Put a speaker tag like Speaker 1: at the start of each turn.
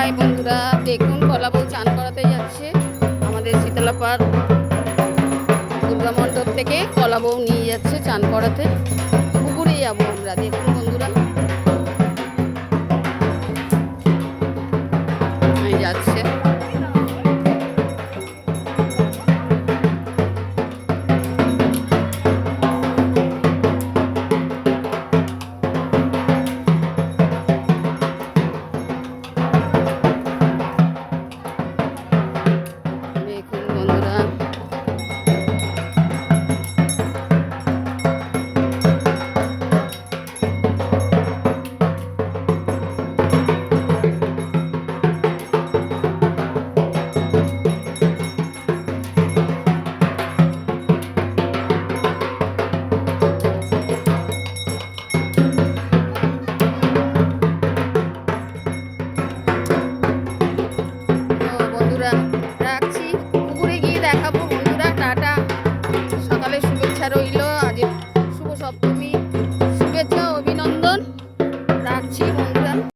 Speaker 1: High বন্ধুরা, দেখুন কলাবউ চান করাতে যাচ্ছে। আমাদের শীতলাপাড় দুর্গা মণ্ডপ থেকে কলাবউ নিয়ে যাচ্ছে চান করাতে। পুকুরে যাবো আমরা, দেখুন বন্ধুরা যাচ্ছে। দেখুন বন্ধুরা রাখছি, পুকুরে গিয়ে দেখাবো বন্ধুরা। টাটা, সকালে শুভেচ্ছা রইল, আজ শুভ সপ্তমী, শুভেচ্ছা অভিনন্দন, রাখছি বন্ধুরা।